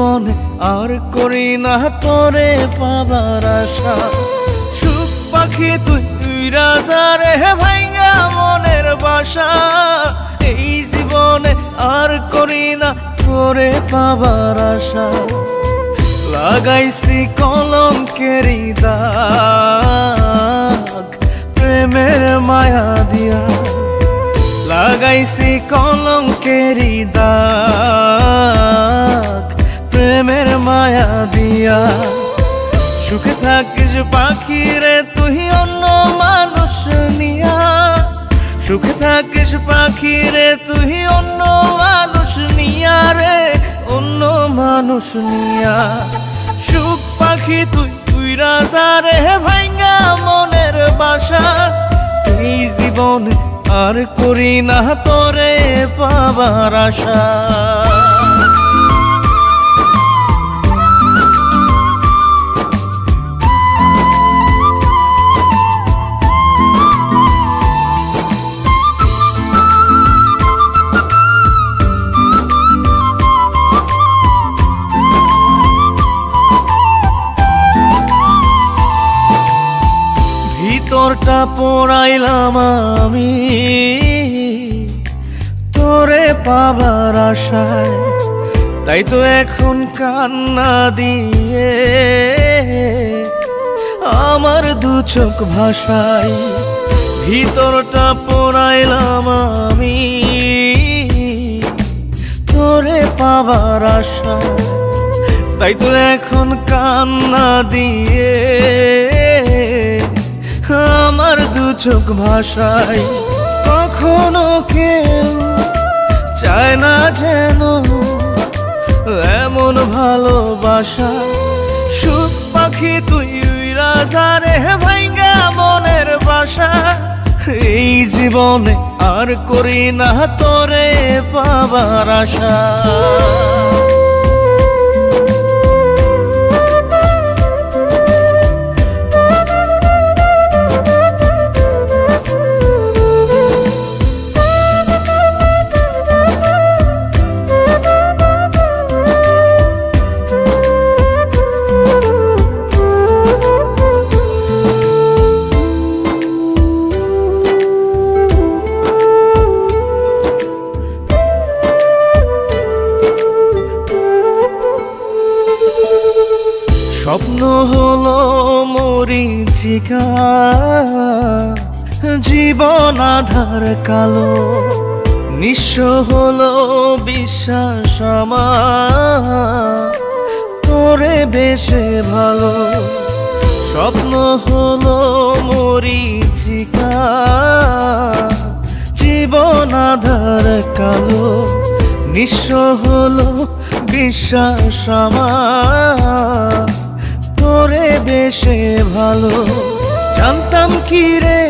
জীবনে আর করি না তোরে পাবার আশা। সুখ পাখি তুই উইরা যা রে ভাইঙ্গা মনের বাসা। এই জীবনে আর করি না তোরে পাবার আশা। লাগাইছি কলঙ্কেরি দাগ প্রেমের মায়া দিয়া। লাগাইছি কলঙ্কেরি দাগ প্রেমের মায়া দিয়া। সুখে থাকিস পাখি রে তুই অন্য মানুষ নিয়া। সুখে থাকিস পাখি রে তুই অন্য মানুষ নিয়া রে, অন্য মানুষ নিয়া। সুখ পাখি তুই উইরা যা রে ভাইঙ্গা মনের বাসা। এই জীবনে আর করি না তোরে পাবার আশা। ভিতরটা পোড়াইলাম আমি তোরে পাবার আশায়। তাই তো এখন কান্না দিয়ে আমার দু চোখ ভাষায়। ভিতরটা পোড়াইলাম আমি তোরে পাবার আশায়। তাই তো এখন কান্না দিয়ে আমার দু চোখ ভাষায়। কখনো কেউ চায় না যেন এমন ভালোবাসা। সুখ পাখি তুই উইরা যা রে ভাইঙ্গা মনের বাসা। এই জীবনে আর করি না তোরে পাবার আশা। স্বপ্ন হলো মরীচিকা, জীবন আধার কালো। নিঃস্ব হলো বিশ্বাস আমার তোরে বেশে ভালো। স্বপ্ন হলো মরীচিকা, জীবন আধার কালো। নিঃস্ব হলো বিশ্বাস আমার তোরে বেশে ভালো। জানতাম কি রে